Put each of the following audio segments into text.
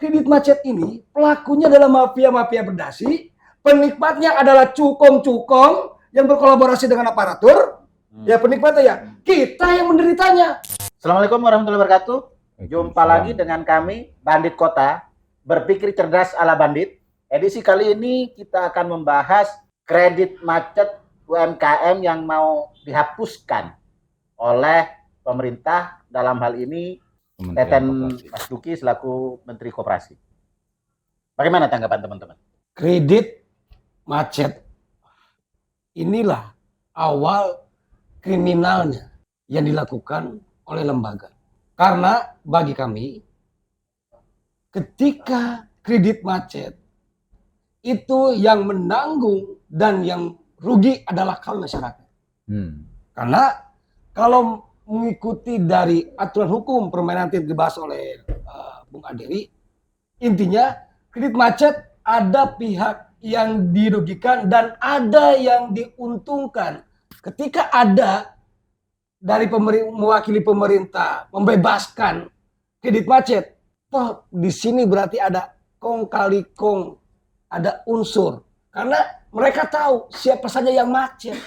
kredit macet ini pelakunya adalah mafia-mafia berdasi, penikmatnya adalah cukong-cukong yang berkolaborasi dengan aparatur. Ya penikmatnya ya kita yang menderitanya. Assalamualaikum warahmatullahi wabarakatuh. Jumpa lagi dengan kami Bandit Kota, berpikir cerdas ala bandit. Edisi kali ini kita akan membahas kredit macet UMKM yang mau dihapuskan oleh pemerintah, dalam hal ini Teten Mas Duki selaku Menteri Koperasi. Bagaimana tanggapan teman-teman? Kredit macet inilah awal kriminalnya yang dilakukan oleh lembaga. Karena bagi kami, ketika kredit macet itu yang menanggung dan yang rugi adalah kaum masyarakat. Karena kalau mengikuti dari aturan hukum permainan yang dibahas oleh Bung Aderi, intinya kredit macet ada pihak yang dirugikan dan ada yang diuntungkan. Ketika ada dari mewakili pemerintah membebaskan kredit macet, toh di sini berarti ada kong kali kong, ada unsur. Karena mereka tahu siapa saja yang macet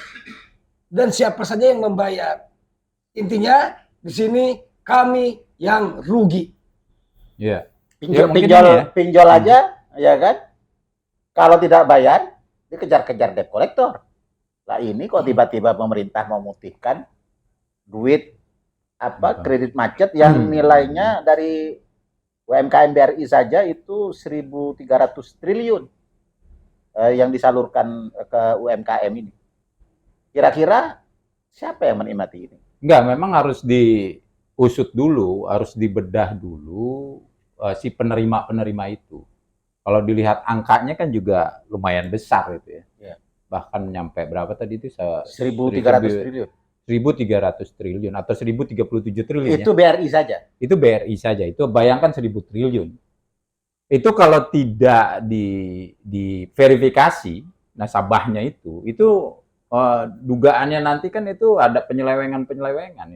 dan siapa saja yang membayar. Intinya di sini kami yang rugi. Ya. Pinjol aja, ya kan? Kalau tidak bayar, dikejar-kejar debt collector. Lah ini kok tiba-tiba pemerintah memutihkan duit kredit macet yang nilainya dari UMKM BRI saja itu 1.300 triliun yang disalurkan ke UMKM ini. Kira-kira siapa yang menikmati ini? Enggak, memang harus diusut dulu, harus dibedah dulu si penerima-penerima itu. Kalau dilihat angkanya kan juga lumayan besar itu ya. Ya. Bahkan nyampe berapa tadi itu? 1.300 triliun. 1.300 triliun atau 1.037 triliun. Itu ya? BRI saja? Itu BRI saja. Itu bayangkan 1.000 triliun. Itu kalau tidak diverifikasi nasabahnya itu dugaannya nanti kan itu ada penyelewengan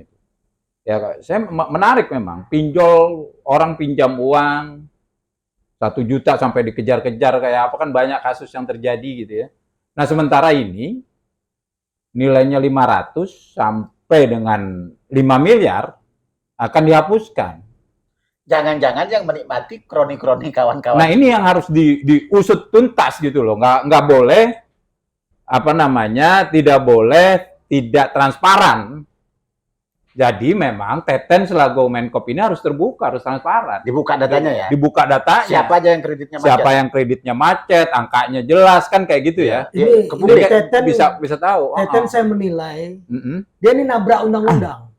itu. Ya, saya menarik memang. Orang pinjam uang 1 juta sampai dikejar-kejar kayak apa, kan banyak kasus yang terjadi gitu ya. Nah, sementara ini nilainya 500 sampai dengan 5 miliar akan dihapuskan. Jangan-jangan yang menikmati kroni-kroni kawan-kawan. Nah, ini yang harus diusut tuntas gitu loh. Nggak boleh tidak boleh tidak transparan. Jadi memang Teten selaku Menkop ini harus terbuka, harus transparan. Dibuka datanya ya? Dibuka datanya. Siapa aja yang kreditnya macet? Siapa yang kreditnya macet, angkanya jelas kan kayak gitu ya. Ini Teten bisa tahu. Teten saya menilai, dia ini nabrak undang-undang.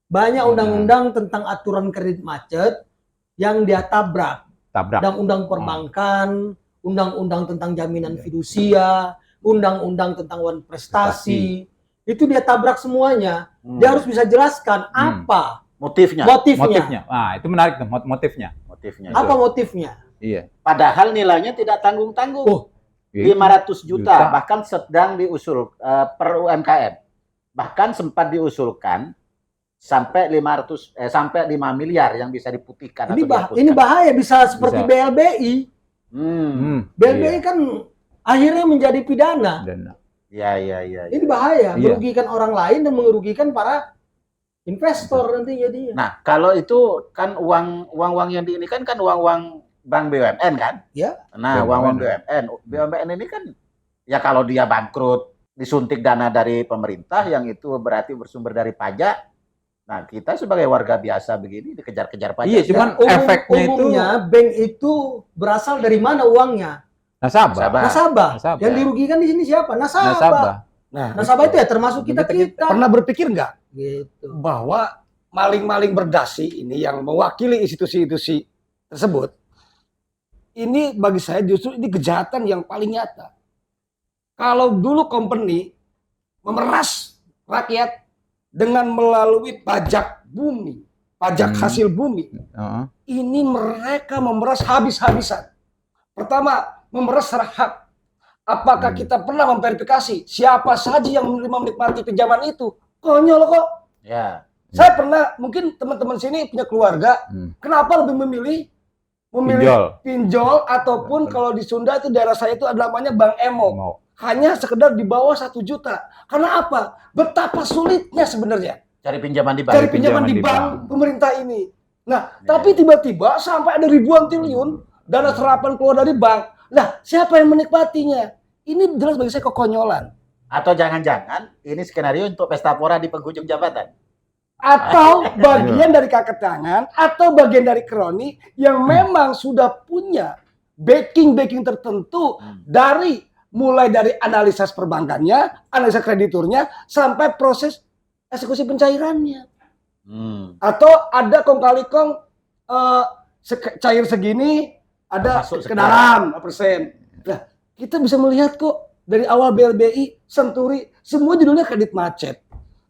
Banyak undang-undang tentang aturan kredit macet yang dia tabrak. Undang-undang perbankan, undang-undang tentang jaminan fidusia, undang-undang tentang uang prestasi. Itu dia tabrak semuanya. Dia harus bisa jelaskan apa motifnya. Nah, itu menarik tuh, motifnya. Apa motifnya? Iya. Padahal nilainya tidak tanggung-tanggung. 500 juta bahkan sedang diusul per UMKM. Bahkan sempat diusulkan sampai 5 miliar yang bisa diputihkan atau dihapuskan. Ini bahaya, bisa seperti BLBI. BLBI kan akhirnya menjadi pidana. Ya. Ini bahaya, merugikan orang lain dan merugikan para investor nanti jadinya. Nah, kalau itu kan uang yang ini kan uang bank BUMN kan? Ya. Nah, uang BUMN ini kan ya kalau dia bangkrut, disuntik dana dari pemerintah yang itu berarti bersumber dari pajak. Nah, kita sebagai warga biasa begini dikejar-kejar pajak. Iya, cuman efeknya umumnya bank itu berasal dari mana uangnya? Nasabah. Yang dirugikan di sini siapa? Nasabah. Nasabah itu ya termasuk kita. Pernah berpikir nggak gitu bahwa maling-maling berdasi ini yang mewakili institusi-institusi tersebut, ini bagi saya justru ini kejahatan yang paling nyata. Kalau dulu company memeras rakyat dengan melalui pajak bumi, pajak hasil bumi, ini mereka memeras habis-habisan. Pertama, memeras hak. Apakah kita pernah memverifikasi siapa saja yang menikmati pinjaman itu? Konyol kok. Ya. Saya pernah, mungkin teman-teman sini punya keluarga, kenapa lebih memilih memilih pinjol ataupun kalau di Sunda itu daerah saya itu ada namanya Bank Emo. Hanya sekedar di bawah 1 juta. Karena apa? Betapa sulitnya sebenarnya Cari pinjaman di bank. cari pinjaman di bank pemerintah ini. Nah, tapi tiba-tiba sampai ada ribuan triliun dana serapan keluar dari bank. Nah, siapa yang menikmatinya? Ini jelas bagi saya kekonyolan. Atau jangan-jangan ini skenario untuk pesta pora di penghujung jabatan. Atau bagian dari kakek tangan, atau bagian dari kroni yang memang sudah punya backing tertentu dari mulai dari analisa perbankannya, analisa krediturnya, sampai proses eksekusi pencairannya. Atau ada kong kali kong cair segini, ada Masuk ke dalam persen. Nah, kita bisa melihat kok dari awal BLBI, Senturi, semua judulnya kredit macet.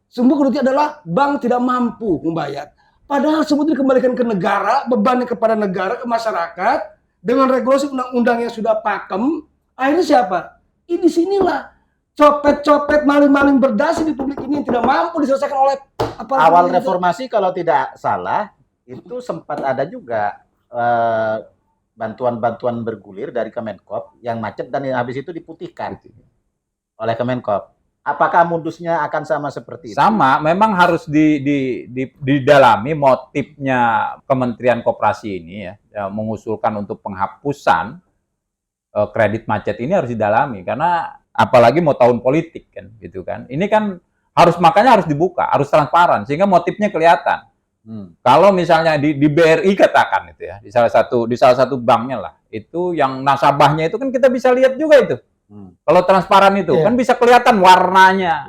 Semua kreditnya adalah bank tidak mampu membayar. Padahal semua itu dikembalikan ke negara, bebannya kepada negara, ke masyarakat, dengan regulasi undang-undang yang sudah pakem. Akhirnya siapa? Di sinilah copet-copet, maling-maling berdasi di publik ini yang tidak mampu diselesaikan oleh awal reformasi kalau tidak salah itu sempat ada juga bantuan-bantuan bergulir dari Kemenkop yang macet dan habis itu diputihkan oleh Kemenkop. Apakah modusnya akan sama seperti itu? Sama, memang harus didalami motifnya Kementerian Koperasi ini ya, mengusulkan untuk penghapusan kredit macet ini harus didalami karena apalagi mau tahun politik kan gitu kan. Ini kan makanya harus dibuka, harus transparan sehingga motifnya kelihatan. Kalau misalnya di BRI katakan itu ya, di salah satu banknya lah, itu yang nasabahnya itu kan kita bisa lihat juga itu. Kalau transparan itu kan bisa kelihatan warnanya.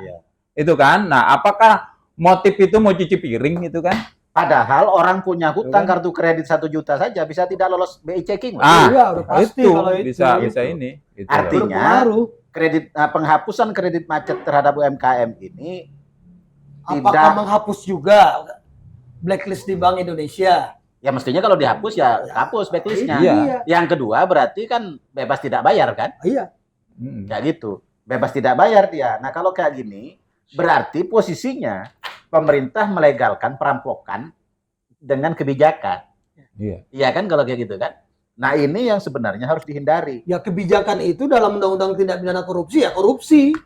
Itu kan. Nah, apakah motif itu mau cuci piring itu kan? Padahal orang punya hutang kartu kredit 1 juta saja bisa tidak lolos BI checking. Iya, udah pasti itu kalau itu. bisa ini. Gitu Artinya penghapusan kredit macet terhadap UMKM ini apakah menghapus juga blacklist di Bank Indonesia? Ya mestinya kalau dihapus ya hapus blacklistnya. Iya. Yang kedua berarti kan bebas tidak bayar kan? Iya. Kayak gitu. Bebas tidak bayar dia. Nah kalau kayak gini berarti posisinya pemerintah melegalkan perampokan dengan kebijakan. Iya kan kalau kayak gitu kan? Nah ini yang sebenarnya harus dihindari. Ya kebijakan itu dalam undang-undang tindak pidana korupsi ya korupsi.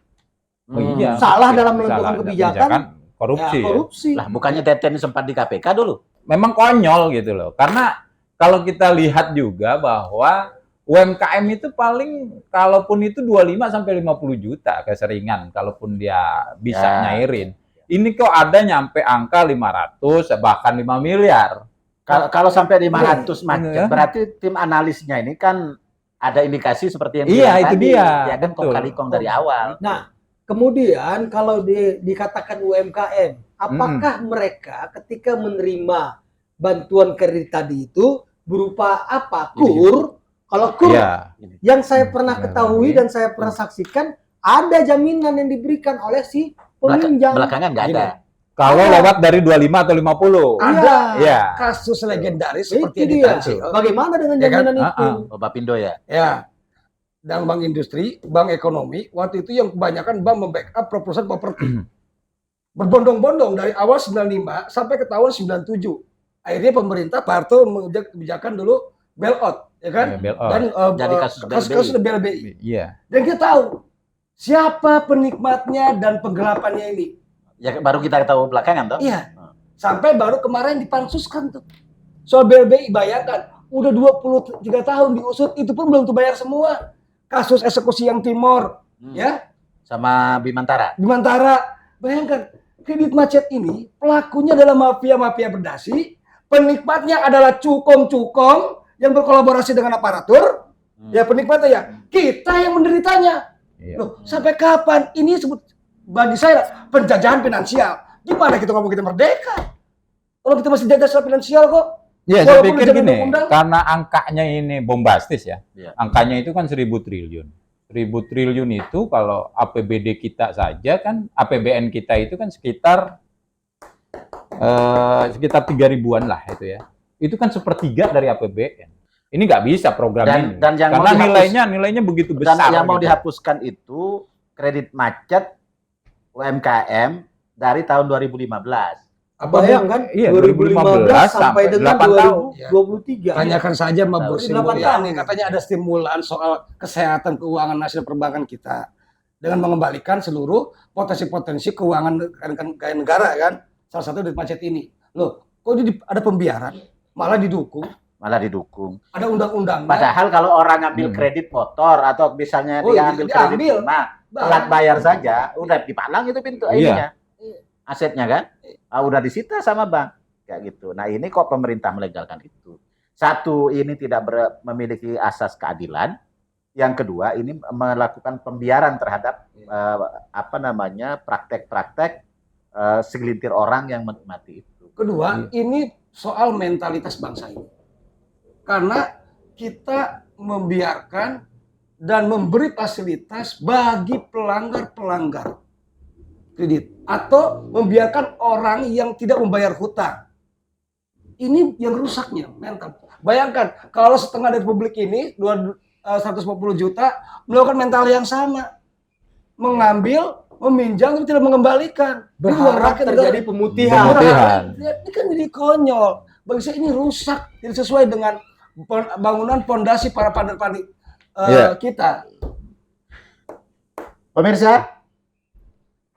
Iya. Salah dalam menentukan kebijakan korupsi. Ya, korupsi. Lah bukannya Teten sempat di KPK dulu? Memang konyol gitu loh. Karena kalau kita lihat juga bahwa UMKM itu paling kalaupun itu 25 sampai 50 juta keseringan kalaupun dia bisa nyairin. Ini kok ada nyampe angka 500 bahkan 5 miliar. Kalau sampai 500 macet, berarti tim analisnya ini kan ada indikasi seperti yang itu tadi. dia. Ya kan kong kali kong dari awal. Nah, kemudian kalau dikatakan UMKM, apakah mereka ketika menerima bantuan kredit tadi itu berupa apa? KUR? Kalau KUR, yang saya pernah ketahui dan saya pernah saksikan, ada jaminan yang diberikan oleh si peminjam. Belakangan nggak ada. Kalau lewat dari 25 atau 50. Ada ya. kasus legendaris Itu seperti yang dia. ditangsi. Bagaimana dengan jaminan itu? Bapindo ya? Ya. Dan bank industri, bank ekonomi, waktu itu yang kebanyakan bank membackup proposal properti. Berbondong-bondong dari awal 95 sampai ke tahun 97. Akhirnya pemerintah Pak Harto mengejar kebijakan dulu bailout, ya kan? Dan jadi kasus BLBI. Iya. Dan kita tahu siapa penikmatnya dan penggelapannya ini. Ya baru kita tahu belakangan toh? Iya. Sampai baru kemarin dipansuskan tuh. Soal BLBI bayangkan, udah 23 tahun diusut, itu pun belum terbayar semua. Kasus eksekusi yang Timor, ya. Sama Bimantara. Bayangkan, kredit macet ini pelakunya adalah mafia-mafia berdasi, penikmatnya adalah cukong-cukong yang berkolaborasi dengan aparatur. Ya penikmatnya ya kita yang menderitanya. Loh, sampai kapan ini sebut bagi saya penjajahan finansial? Gimana kita ngomong kita merdeka? Kalau kita masih jajah secara finansial kok. Ya, saya pikir gini, karena angkanya ini bombastis ya. Angkanya itu kan 1.000 triliun. 1.000 triliun itu kalau APBD kita saja kan, APBN kita itu kan sekitar 3.000-an lah itu ya. Itu kan 1/3 dari APBN. Ini nggak bisa program ini. Dan yang karena nilainya begitu besar. Dan yang mau dihapuskan itu kredit macet UMKM dari tahun 2015. Bayangkan Iya, 2015 sampai dengan 8 tahun. 2023. Tanyakan saja sama Bu Sri 8 Mulyani, tahun. katanya ada stimulan soal kesehatan keuangan nasional perbankan kita dengan mengembalikan seluruh potensi-potensi keuangan negara kan, salah satu dari macet ini. Loh, kok ada pembiaran, malah didukung, Ada undang-undangnya. Padahal kalau orang ambil kredit motor atau misalnya dia ambil kredit rumah, telat bayar saja, udah dipalang itu pintu ininya. Asetnya kan, udah disita sama bank, kayak gitu. Nah ini kok pemerintah melegalkan itu. Satu, ini tidak memiliki asas keadilan. Yang kedua, ini melakukan pembiaran terhadap praktek-praktek segelintir orang yang menikmati itu. Kedua, ini soal mentalitas bangsa ini. Karena kita membiarkan dan memberi fasilitas bagi pelanggar-pelanggar kredit atau membiarkan orang yang tidak membayar hutang. Ini yang rusaknya mental. Bayangkan kalau setengah dari publik ini 150 juta melakukan mental yang sama, mengambil, meminjam tapi tidak mengembalikan. Berharap terjadi pemutihan. Ini kan jadi konyol. Bagi saya ini rusak, tidak sesuai dengan bangunan pondasi para pandai-pandai kita. Pemirsa,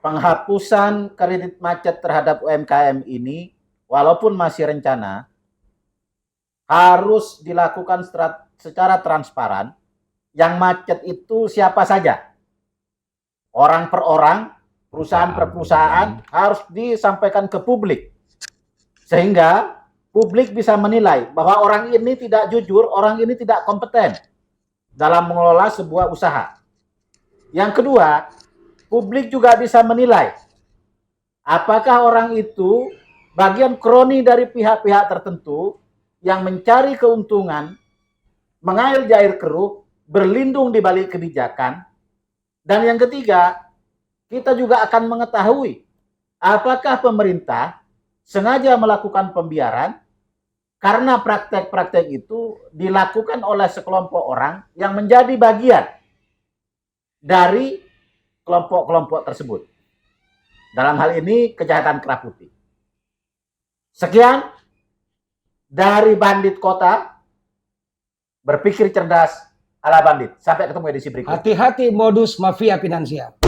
penghapusan kredit macet terhadap UMKM ini, walaupun masih rencana, harus dilakukan secara transparan. Yang macet itu siapa saja? Orang per orang, perusahaan per perusahaan, harus disampaikan ke publik. Sehingga publik bisa menilai bahwa orang ini tidak jujur, orang ini tidak kompeten dalam mengelola sebuah usaha. Yang kedua, publik juga bisa menilai apakah orang itu bagian kroni dari pihak-pihak tertentu yang mencari keuntungan, mengalir jair keruh, berlindung di balik kebijakan. Dan yang ketiga, kita juga akan mengetahui apakah pemerintah sengaja melakukan pembiaran karena praktek-praktek itu dilakukan oleh sekelompok orang yang menjadi bagian dari kelompok-kelompok tersebut. Dalam hal ini kejahatan kerah putih. Sekian dari Bandit Kota, berpikir cerdas ala bandit. Sampai ketemu edisi berikutnya. Hati-hati modus mafia finansial.